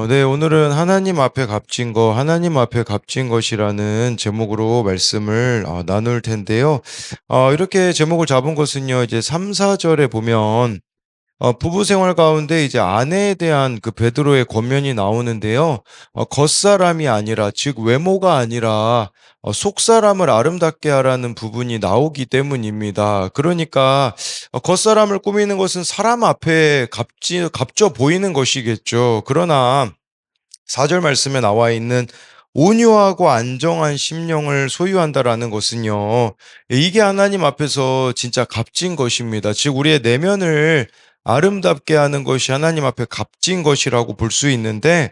네, 오늘은 하나님 앞에 값진 거, 하나님 앞에 값진 것이라는 제목으로 말씀을 나눌 텐데요. 이렇게 제목을 잡은 것은요, 이제 3, 4절에 보면 부부 생활 가운데 이제 아내에 대한 그 베드로의 권면이 나오는데요. 겉사람이 아니라, 즉 외모가 아니라 속사람을 아름답게 하라는 부분이 나오기 때문입니다. 그러니까 겉사람을 꾸미는 것은 사람 앞에 값져 보이는 것이겠죠. 그러나 4절 말씀에 나와 있는 온유하고 안정한 심령을 소유한다라는 것은요, 이게 하나님 앞에서 진짜 값진 것입니다. 즉, 우리의 내면을 아름답게 하는 것이 하나님 앞에 값진 것이라고 볼 수 있는데,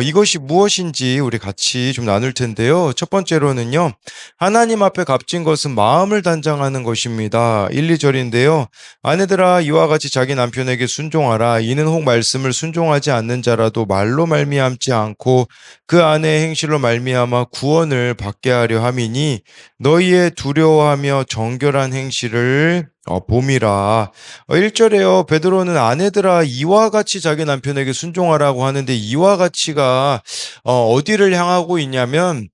이것이 무엇인지 우리 같이 좀 나눌 텐데요. 첫 번째로는요, 하나님 앞에 값진 것은 마음을 단장하는 것입니다. 1, 2절인데요. 아내들아 이와 같이 자기 남편에게 순종하라. 이는 혹 말씀을 순종하지 않는 자라도 말로 말미암지 않고 그 아내의 행실로 말미암아 구원을 받게 하려 함이니 너희의 두려워하며 정결한 행실을 봄이라. 1절에요. 베드로는 아내들아 이와 같이 자기 남편에게 순종하라고 하는데 이와 같이가 어디를 향하고 있냐면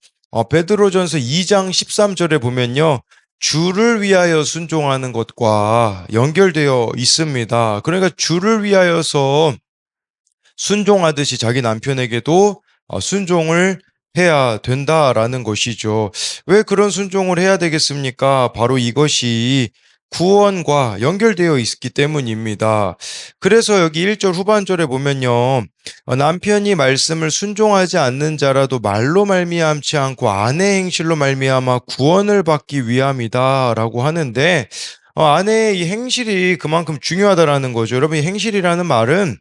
베드로전서 2장 13절에 보면요. 주를 위하여 순종하는 것과 연결되어 있습니다. 그러니까 주를 위하여서 순종하듯이 자기 남편에게도 순종을 해야 된다라는 것이죠. 왜 그런 순종을 해야 되겠습니까? 바로 이것이 구원과 연결되어 있기 때문입니다. 그래서 여기 1절 후반절에 보면요. 남편이 말씀을 순종하지 않는 자라도 말로 말미암지 않고 아내 행실로 말미암아 구원을 받기 위함이다라고 하는데 아내의 이 행실이 그만큼 중요하다라는 거죠. 여러분, 이 행실이라는 말은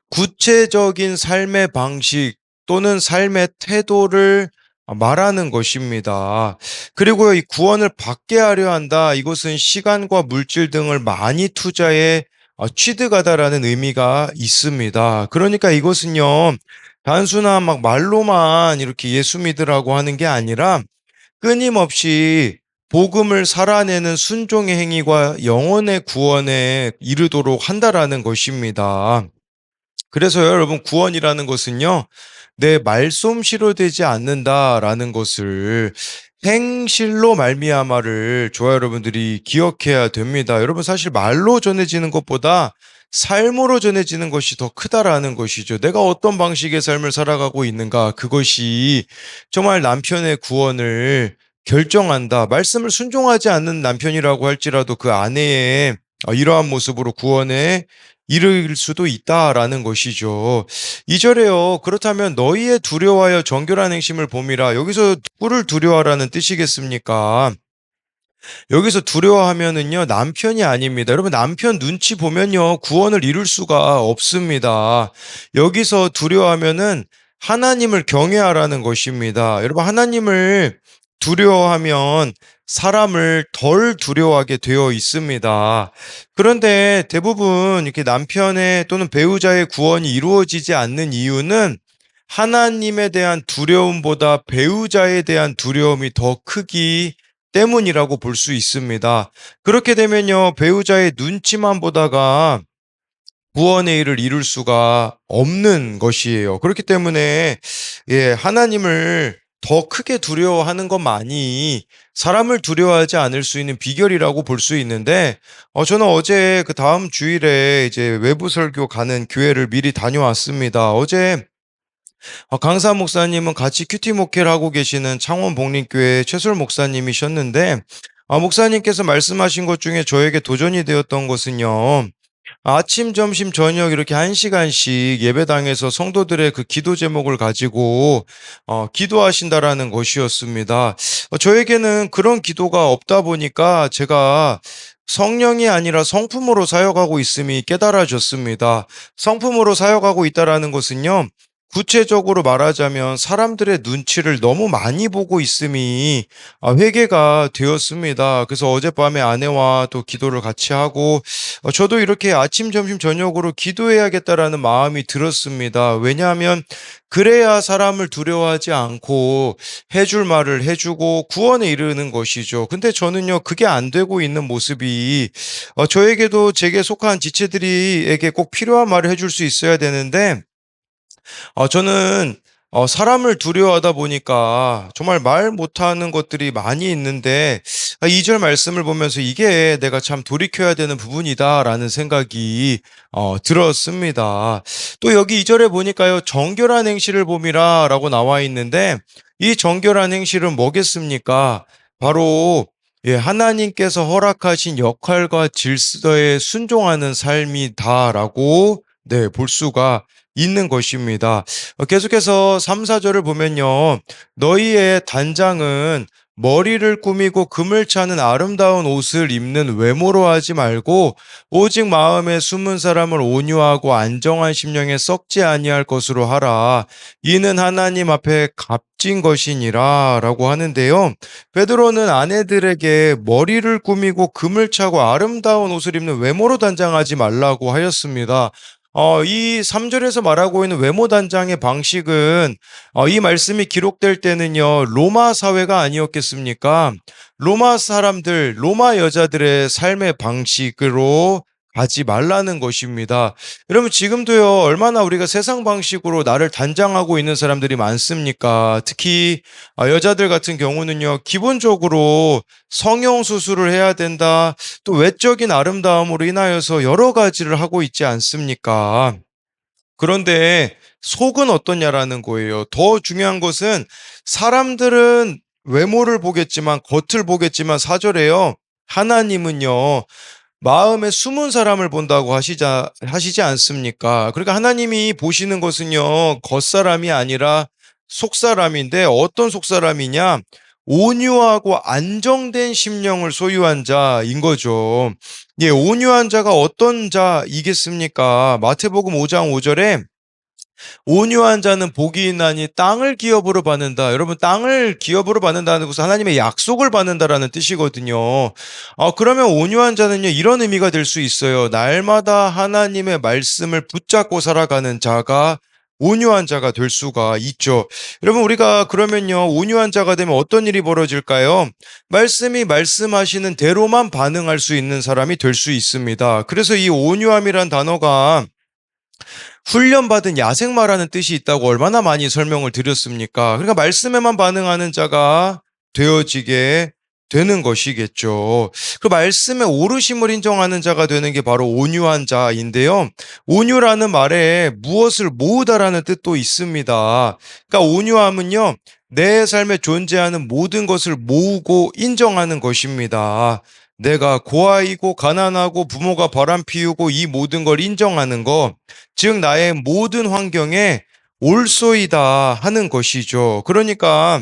구체적인 삶의 방식 또는 삶의 태도를 말하는 것입니다. 그리고 이 구원을 받게 하려 한다. 이것은 시간과 물질 등을 많이 투자해 취득하다라는 의미가 있습니다. 그러니까 이것은요, 단순한 막 말로만 이렇게 예수 믿으라고 하는 게 아니라 끊임없이 복음을 살아내는 순종의 행위가 영혼의 구원에 이르도록 한다라는 것입니다. 그래서 여러분, 구원이라는 것은요, 내 말솜씨로 되지 않는다라는 것을 행실로 말미암아를 저와 여러분들이 기억해야 됩니다. 여러분, 사실 말로 전해지는 것보다 삶으로 전해지는 것이 더 크다라는 것이죠. 내가 어떤 방식의 삶을 살아가고 있는가, 그것이 정말 남편의 구원을 결정한다. 말씀을 순종하지 않는 남편이라고 할지라도 그 아내의 이러한 모습으로 구원에 이를 수도 있다라는 것이죠. 2절에요. 그렇다면 너희의 두려워하여 정결한 행심을 봄이라. 여기서 누구를 두려워하라는 뜻이겠습니까? 여기서 두려워하면은요, 남편이 아닙니다. 여러분, 남편 눈치 보면요, 구원을 이룰 수가 없습니다. 여기서 두려워하면은 하나님을 경외하라는 것입니다. 여러분, 하나님을 두려워하면 사람을 덜 두려워하게 되어 있습니다. 그런데 대부분 이렇게 남편의 또는 배우자의 구원이 이루어지지 않는 이유는 하나님에 대한 두려움보다 배우자에 대한 두려움이 더 크기 때문이라고 볼 수 있습니다. 그렇게 되면요, 배우자의 눈치만 보다가 구원의 일을 이룰 수가 없는 것이에요. 그렇기 때문에 하나님을 더 크게 두려워하는 것만이 사람을 두려워하지 않을 수 있는 비결이라고 볼 수 있는데, 저는 어제 그 다음 주일에 이제 외부 설교 가는 교회를 미리 다녀왔습니다. 어제 강사 목사님은 같이 큐티 목회를 하고 계시는 창원 복림교회 최솔 목사님이셨는데, 목사님께서 말씀하신 것 중에 저에게 도전이 되었던 것은요, 아침, 점심, 저녁 이렇게 1시간씩 예배당에서 성도들의 그 기도 제목을 가지고 기도하신다라는 것이었습니다. 저에게는 그런 기도가 없다 보니까 제가 성령이 아니라 성품으로 사역하고 있음이 깨달아졌습니다. 성품으로 사역하고 있다라는 것은요, 구체적으로 말하자면 사람들의 눈치를 너무 많이 보고 있음이 회개가 되었습니다. 그래서 어젯밤에 아내와 또 기도를 같이 하고 저도 이렇게 아침, 점심, 저녁으로 기도해야겠다라는 마음이 들었습니다. 왜냐하면 그래야 사람을 두려워하지 않고 해줄 말을 해주고 구원에 이르는 것이죠. 근데 저는요, 그게 안 되고 있는 모습이 저에게도 제게 속한 지체들이에게 꼭 필요한 말을 해줄 수 있어야 되는데 저는 사람을 두려워하다 보니까 정말 말 못하는 것들이 많이 있는데 2절 말씀을 보면서 '이게 내가 참 돌이켜야 되는 부분이다.'라는 생각이 들었습니다. 또 여기 2 절에 보니까요. "정결한 행실을 봄이라."라고 나와 있는데 이 정결한 행실은 뭐겠습니까? 바로 하나님께서 허락하신 역할과 질서에 순종하는 삶이다라고 볼 수가 있는 것입니다. 계속해서 3-4 절을 보면요. "너희의 단장은 머리를 꾸미고 금을 차는 아름다운 옷을 입는 외모로 하지 말고 오직 마음에 숨은 사람을 온유하고 안정한 심령에 썩지 아니할 것으로 하라. 이는 하나님 앞에 값진 것이니라."라고 하는데요. 베드로는 아내들에게 머리를 꾸미고 금을 차고 아름다운 옷을 입는 외모로 단장하지 말라고 하였습니다. 이 3 절에서 말하고 있는 외모 단장의 방식은 이 말씀이 기록될 때는요. 로마 사회가 아니었겠습니까? 로마 사람들, 로마 여자들의 삶의 방식으로 가지 말라는 것입니다. 여러분 지금도요. 얼마나 우리가 세상 방식으로 나를 단장하고 있는 사람들이 많습니까? 특히 여자들 같은 경우는요. 기본적으로 성형 수술을 해야 된다. 또 외적인 아름다움으로 인하여서 여러 가지를 하고 있지 않습니까? 그런데 속은 어떠냐라는 거예요. 더 중요한 것은 사람들은 외모를 보겠지만 겉을 보겠지만 4 절에요. 하나님은요. 마음에 숨은 사람을 본다고 하시지 않습니까? 그러니까 하나님이 보시는 것은요. 겉사람이 아니라 속사람인데 어떤 속사람이냐? 온유하고 안정된 심령을 소유한 자인 거죠. 온유한 자가 어떤 자이겠습니까? 마태복음 5장 5 절에 온유한 자는 복이 있나니 땅을 기업으로 받는다. 여러분 땅을 기업으로 받는다는 것은 하나님의 약속을 받는다라는 뜻이거든요. 그러면 온유한 자는요 이런 의미가 될 수 있어요. 날마다 하나님의 말씀을 붙잡고 살아가는 자가 온유한 자가 될 수가 있죠. 여러분 우리가 그러면요 온유한 자가 되면 어떤 일이 벌어질까요? 말씀이 말씀하시는 대로만 반응할 수 있는 사람이 될 수 있습니다. 그래서 이 온유함이란 단어가 훈련받은 야생마라는 뜻이 있다고 얼마나 많이 설명을 드렸습니까? 그러니까 말씀에만 반응하는 자가 되어지게 되는 것이겠죠. 그 말씀의 오르심을 인정하는 자가 되는 게 바로 온유한 자인데요. 온유라는 말에 무엇을 모으다라는 뜻도 있습니다. 그러니까 온유함은요, 내 삶에 존재하는 모든 것을 모으고 인정하는 것입니다. 내가 고아이고 가난하고 부모가 바람 피우고 이 모든 걸 인정하는 것, 즉 나의 모든 환경에 올소이다 하는 것이죠. 그러니까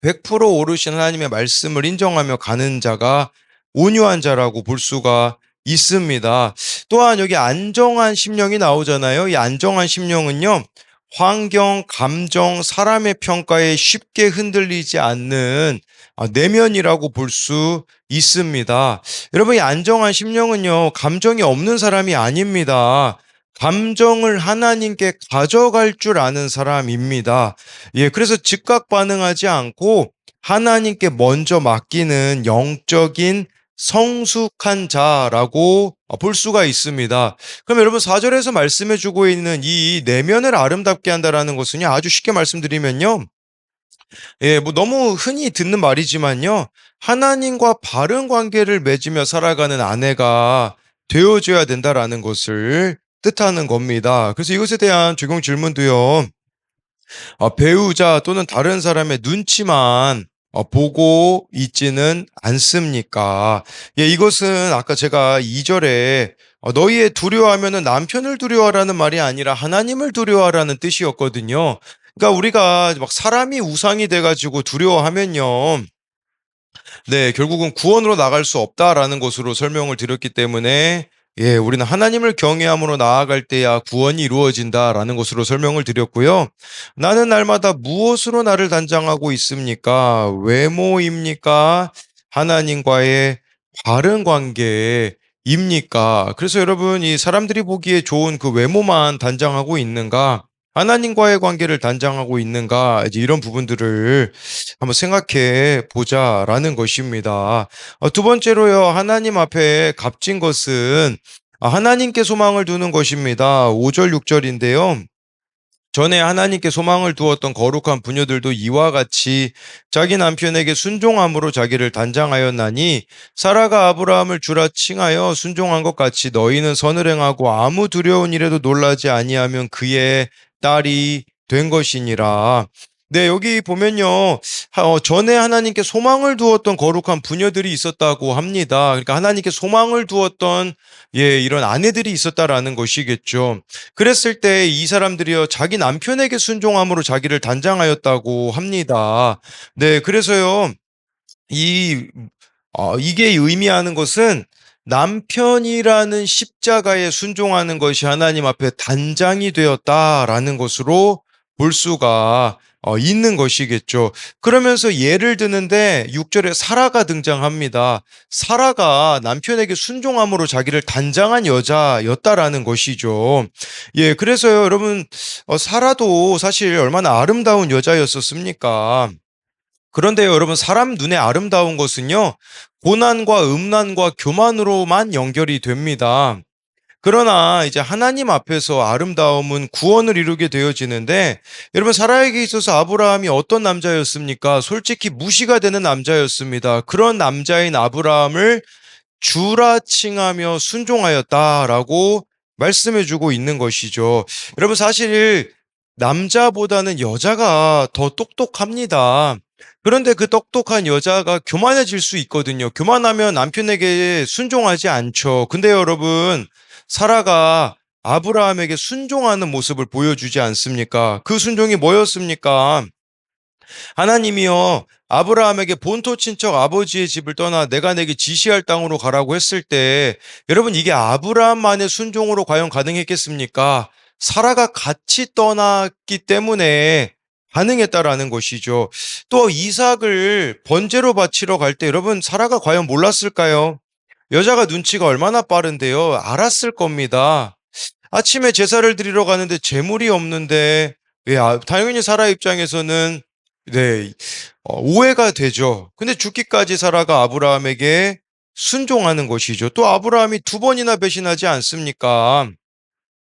100% 오르신 하나님의 말씀을 인정하며 가는 자가 온유한 자라고 볼 수가 있습니다. 또한 여기 안정한 심령이 나오잖아요. 이 안정한 심령은요. 환경, 감정, 사람의 평가에 쉽게 흔들리지 않는 내면이라고 볼 수 있습니다. 여러분, 이 안정한 심령은요, 감정이 없는 사람이 아닙니다. 감정을 하나님께 가져갈 줄 아는 사람입니다. 그래서 즉각 반응하지 않고 하나님께 먼저 맡기는 영적인 성숙한 자라고 볼 수가 있습니다. 그럼 여러분 4절에서 말씀해 주고 있는 이 내면을 아름답게 한다라는 것은요. 아주 쉽게 말씀드리면요. 뭐 너무 흔히 듣는 말이지만요. 하나님과 바른 관계를 맺으며 살아가는 아내가 되어줘야 된다라는 것을 뜻하는 겁니다. 그래서 이것에 대한 적용 질문도요. 배우자 또는 다른 사람의 눈치만 보고 있지는 않습니까? 이것은 아까 제가 2 절에 너희의 두려워하면은 남편을 두려워하라는 말이 아니라 하나님을 두려워하라는 뜻이었거든요. 그러니까 우리가 막 사람이 우상이 돼 가지고 두려워하면요. 결국은 구원으로 나갈 수 없다라는 것으로 설명을 드렸기 때문에 우리는 하나님을 경외함으로 나아갈 때야 구원이 이루어진다라는 것으로 설명을 드렸고요. 나는 날마다 무엇으로 나를 단장하고 있습니까? 외모입니까? 하나님과의 바른 관계입니까? 그래서 여러분, 이 사람들이 보기에 좋은 그 외모만 단장하고 있는가? 하나님과의 관계를 단장하고 있는가? 이제 이런 부분들을 한번 생각해 보자라는 것입니다. 두 번째로요. 하나님 앞에 값진 것은 하나님께 소망을 두는 것입니다. 5절 6절인데요. 전에 하나님께 소망을 두었던 거룩한 부녀들도 이와 같이 자기 남편에게 순종함으로 자기를 단장하였나니 사라가 아브라함을 주라 칭하여 순종한 것 같이 너희는 선을 행하고 아무 두려운 일에도 놀라지 아니하면 그의 딸이 된 것이니라. 네, 여기 보면요. 전에 하나님께 소망을 두었던 거룩한 부녀들이 있었다고 합니다. 그러니까 하나님께 소망을 두었던 이런 아내들이 있었다라는 것이겠죠. 그랬을 때 이 사람들이요, 자기 남편에게 순종함으로 자기를 단장하였다고 합니다. 네, 그래서요, 이, 이게 의미하는 것은 남편이라는 십자가에 순종하는 것이 하나님 앞에 단장이 되었다라는 것으로 볼 수가 있는 것이겠죠. 그러면서 예를 드는데 6절에 사라가 등장합니다. 사라가 남편에게 순종함으로 자기를 단장한 여자였다라는 것이죠. 예, 그래서요, 여러분, 사라도 사실 얼마나 아름다운 여자였었습니까? 그런데요, 여러분, 사람 눈에 아름다운 것은요, 고난과 음란과 교만으로만 연결이 됩니다. 그러나 이제 하나님 앞에서 아름다움은 구원을 이루게 되어지는데, 여러분, 사라에게 있어서 아브라함이 어떤 남자였습니까? 솔직히 무시가 되는 남자였습니다. 그런 남자인 아브라함을 주라 칭하며 순종하였다라고 말씀해주고 있는 것이죠. 여러분, 사실 남자보다는 여자가 더 똑똑합니다. 그런데 그 똑똑한 여자가 교만해질 수 있거든요. 교만하면 남편에게 순종하지 않죠. 근데 여러분, 사라가 아브라함에게 순종하는 모습을 보여주지 않습니까? 그 순종이 뭐였습니까? 하나님이요, 아브라함에게 본토 친척 아버지의 집을 떠나 내가 내게 지시할 땅으로 가라고 했을 때, 여러분, 이게 아브라함만의 순종으로 과연 가능했겠습니까? 사라가 같이 떠났기 때문에 가능했다라는 것이죠. 또 이삭을 번제로 바치러 갈 때 여러분, 사라가 과연 몰랐을까요? 여자가 눈치가 얼마나 빠른데요. 알았을 겁니다. 아침에 제사를 드리러 가는데 재물이 없는데, 당연히 사라 입장에서는 네, 오해가 되죠. 근데 죽기까지 사라가 아브라함에게 순종하는 것이죠. 또 아브라함이 두 번이나 배신하지 않습니까?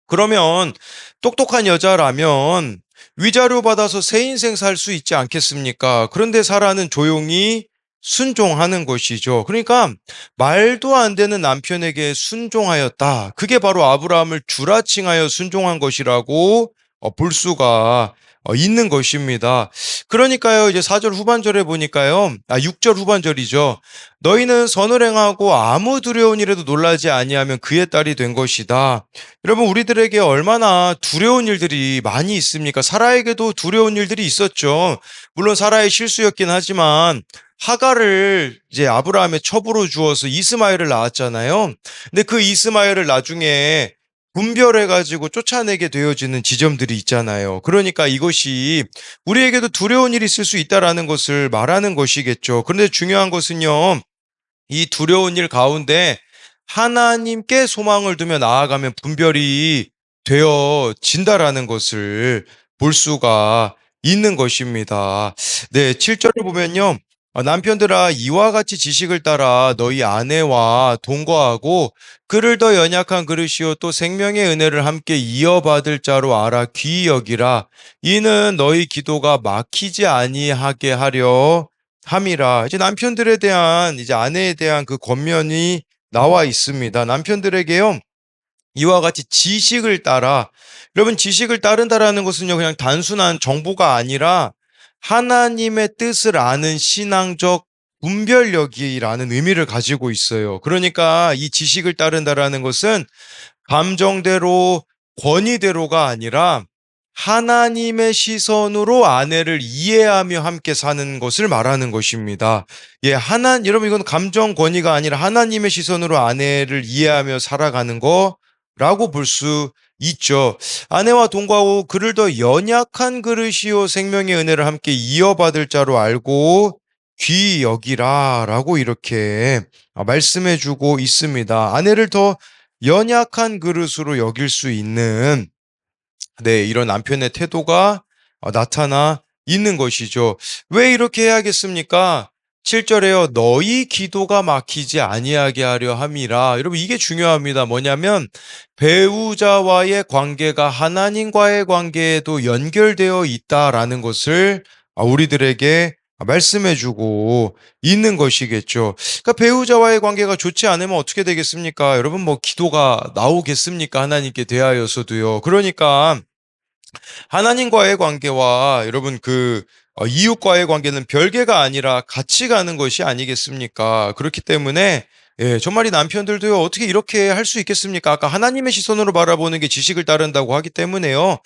그러면 똑똑한 여자라면 위자료 받아서 새 인생 살 수 있지 않겠습니까? 그런데 사라는 조용히 순종하는 것이죠. 그러니까 말도 안 되는 남편에게 순종하였다. 그게 바로 아브라함을 주라칭하여 순종한 것이라고 볼 수가 있는 것입니다. 그러니까요, 이제 4절 후반절에 보니까요, 6절 후반절이죠. 너희는 선을 행하고 아무 두려운 일에도 놀라지 아니하면 그의 딸이 된 것이다. 여러분, 우리들에게 얼마나 두려운 일들이 많이 있습니까? 사라에게도 두려운 일들이 있었죠. 물론 사라의 실수였긴 하지만 하갈을 이제 아브라함의 첩으로 주어서 이스마엘을 낳았잖아요. 근데 그 이스마엘을 나중에 분별해가지고 쫓아내게 되어지는 지점들이 있잖아요. 그러니까 이것이 우리에게도 두려운 일이 있을 수 있다라는 것을 말하는 것이겠죠. 그런데 중요한 것은요, 이 두려운 일 가운데 하나님께 소망을 두며 나아가면 분별이 되어진다라는 것을 볼 수가 있는 것입니다. 네, 7절을 보면요. 남편들아 이와 같이 지식을 따라 너희 아내와 동거하고 그를 더 연약한 그릇이요 또 생명의 은혜를 함께 이어받을 자로 알아 귀히 여기라. 이는 너희 기도가 막히지 아니하게 하려 함이라. 이제 남편들에 대한 이제 아내에 대한 그 권면이 나와 있습니다. 남편들에게요, 이와 같이 지식을 따라. 여러분, 지식을 따른다라는 것은요, 그냥 단순한 정보가 아니라 하나님의 뜻을 아는 신앙적 분별력이라는 의미를 가지고 있어요. 그러니까 이 지식을 따른다라는 것은 감정대로, 권위대로가 아니라 하나님의 시선으로 아내를 이해하며 함께 사는 것을 말하는 것입니다. 여러분, 이건 감정 권위가 아니라 하나님의 시선으로 아내를 이해하며 살아가는 거라고 볼 수 있죠. 아내와 동거하고 그를 더 연약한 그릇이요 생명의 은혜를 함께 이어받을 자로 알고 귀히 여기라라고 이렇게 말씀해 주고 있습니다. 아내를 더 연약한 그릇으로 여길 수 있는 네, 이런 남편의 태도가 나타나 있는 것이죠. 왜 이렇게 해야겠습니까? 7절에요. 너희 기도가 막히지 아니하게 하려 함이라. 여러분 이게 중요합니다. 뭐냐면 배우자와의 관계가 하나님과의 관계에도 연결되어 있다라는 것을 우리들에게 말씀해 주고 있는 것이겠죠. 그러니까 배우자와의 관계가 좋지 않으면 어떻게 되겠습니까? 여러분 뭐 기도가 나오겠습니까? 하나님께 대하여서도요. 그러니까 하나님과의 관계와 여러분 이웃과의 관계는 별개가 아니라 같이 가는 것이 아니겠습니까? 그렇기 때문에 정말 이 남편들도요, 어떻게 이렇게 할 수 있겠습니까? 아까 하나님의 시선으로 바라보는 게 지식을 따른다고 하기 때문에요.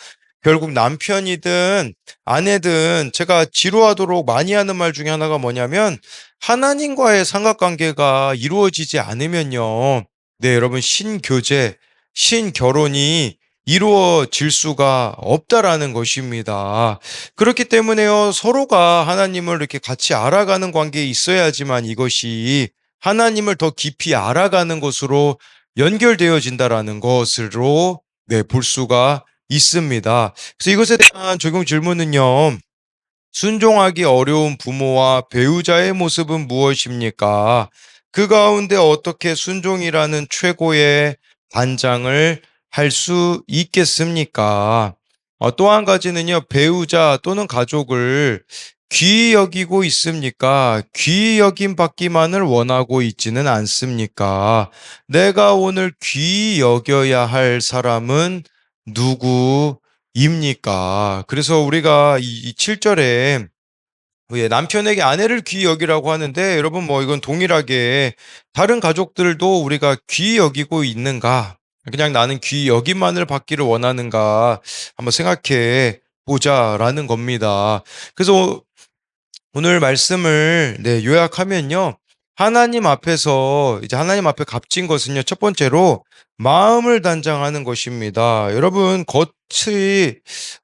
결국 남편이든 아내든 제가 지루하도록 많이 하는 말 중에 하나가 뭐냐면 하나님과의 삼각관계가 이루어지지 않으면요. 네, 여러분 신교제, 신결혼이 이루어질 수가 없다라는 것입니다. 그렇기 때문에요, 서로가 하나님을 이렇게 같이 알아가는 관계에 있어야지만 이것이 하나님을 더 깊이 알아가는 것으로 연결되어진다라는 것으로 볼 수가 있습니다. 그래서 이것에 대한 적용 질문은요, 순종하기 어려운 부모와 배우자의 모습은 무엇입니까? 그 가운데 어떻게 순종이라는 최고의 단장을 할 수 있겠습니까? 또 한 가지는요, 배우자 또는 가족을 귀히 여기고 있습니까? 귀히 여김 받기만을 원하고 있지는 않습니까? 내가 오늘 귀히 여겨야 할 사람은 누구입니까? 그래서 우리가 이 7절에 남편에게 아내를 귀히 여기라고 하는데 여러분 뭐 이건 동일하게 다른 가족들도 우리가 귀히 여기고 있는가? 그냥 나는 귀히 여김만을 받기를 원하는가? 한번 생각해 보자라는 겁니다. 그래서 오늘 말씀을 요약하면요. 하나님 앞에서 이제 하나님 앞에 값진 것은요. 첫 번째로 마음을 단장하는 것입니다. 여러분 겉이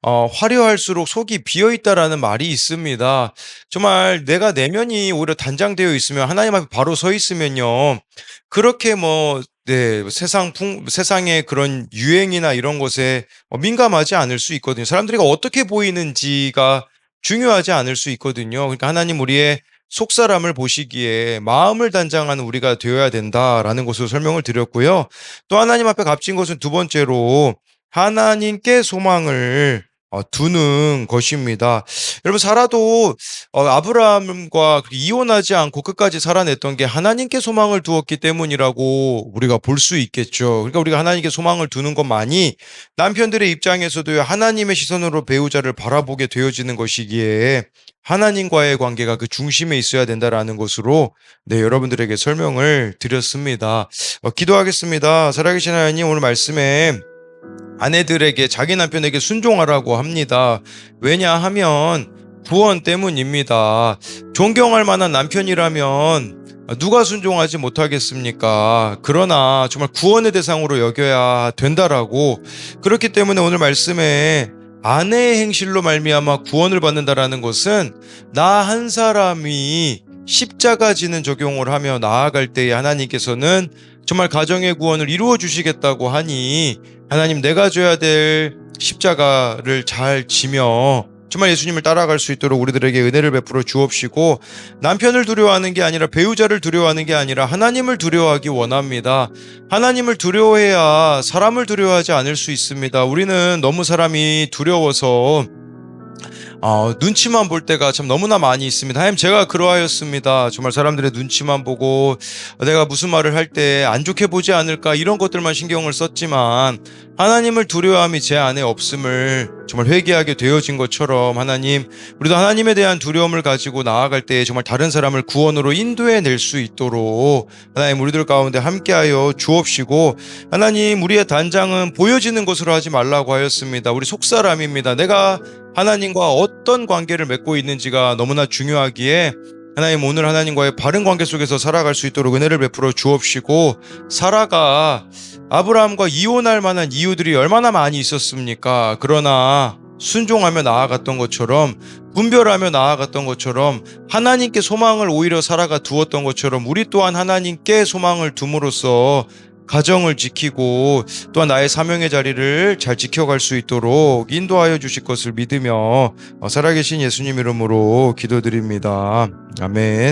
화려할수록 속이 비어 있다라는 말이 있습니다. 정말 내가 내면이 오히려 단장되어 있으면 하나님 앞에 바로 서 있으면요. 그렇게 세상의 그런 유행이나 이런 것에 민감하지 않을 수 있거든요. 사람들이 어떻게 보이는지가 중요하지 않을 수 있거든요. 그러니까 하나님 우리의 속사람을 보시기에 마음을 단장하는 우리가 되어야 된다라는 것으로 설명을 드렸고요. 또 하나님 앞에 값진 것은 두 번째로 하나님께 소망을 두는 것입니다. 여러분 살아도 아브라함과 이혼하지 않고 끝까지 살아냈던 게 하나님께 소망을 두었기 때문이라고 우리가 볼 수 있겠죠. 그러니까 우리가 하나님께 소망을 두는 것만이 남편들의 입장에서도 하나님의 시선으로 배우자를 바라보게 되어지는 것이기에 하나님과의 관계가 그 중심에 있어야 된다라는 것으로 여러분들에게 설명을 드렸습니다. 기도하겠습니다. 살아계신 하나님, 오늘 말씀에 아내들에게 자기 남편에게 순종하라고 합니다. 왜냐하면 구원 때문입니다. 존경할 만한 남편이라면 누가 순종하지 못하겠습니까? 그러나 정말 구원의 대상으로 여겨야 된다라고, 그렇기 때문에 오늘 말씀에 아내의 행실로 말미암아 구원을 받는다라는 것은 나 한 사람이 십자가 지는 적용을 하며 나아갈 때에 하나님께서는 정말 가정의 구원을 이루어 주시겠다고 하니, 하나님 내가 져야 될 십자가를 잘 지며 정말 예수님을 따라갈 수 있도록 우리들에게 은혜를 베풀어 주옵시고, 남편을 두려워하는 게 아니라 배우자를 두려워하는 게 아니라 하나님을 두려워하기 원합니다. 하나님을 두려워해야 사람을 두려워하지 않을 수 있습니다. 우리는 너무 사람이 두려워서 눈치만 볼 때가 참 너무나 많이 있습니다. 하나님 제가 그러하였습니다. 정말 사람들의 눈치만 보고 내가 무슨 말을 할 때 안 좋게 보지 않을까 이런 것들만 신경을 썼지만, 하나님을 두려워함이 제 안에 없음을 정말 회개하게 되어진 것처럼 하나님, 우리도 하나님에 대한 두려움을 가지고 나아갈 때 정말 다른 사람을 구원으로 인도해낼 수 있도록 하나님 우리들 가운데 함께하여 주옵시고, 하나님 우리의 단장은 보여지는 것으로 하지 말라고 하였습니다. 우리 속사람입니다. 내가 하나님과 어떤 관계를 맺고 있는지가 너무나 중요하기에 하나님 오늘 하나님과의 바른 관계 속에서 살아갈 수 있도록 은혜를 베풀어 주옵시고, 사라가 아브라함과 이혼할 만한 이유들이 얼마나 많이 있었습니까? 그러나 순종하며 나아갔던 것처럼, 분별하며 나아갔던 것처럼, 하나님께 소망을 오히려 사라가 두었던 것처럼 우리 또한 하나님께 소망을 둠으로써 가정을 지키고 또한 나의 사명의 자리를 잘 지켜갈 수 있도록 인도하여 주실 것을 믿으며 살아계신 예수님 이름으로 기도드립니다. 아멘.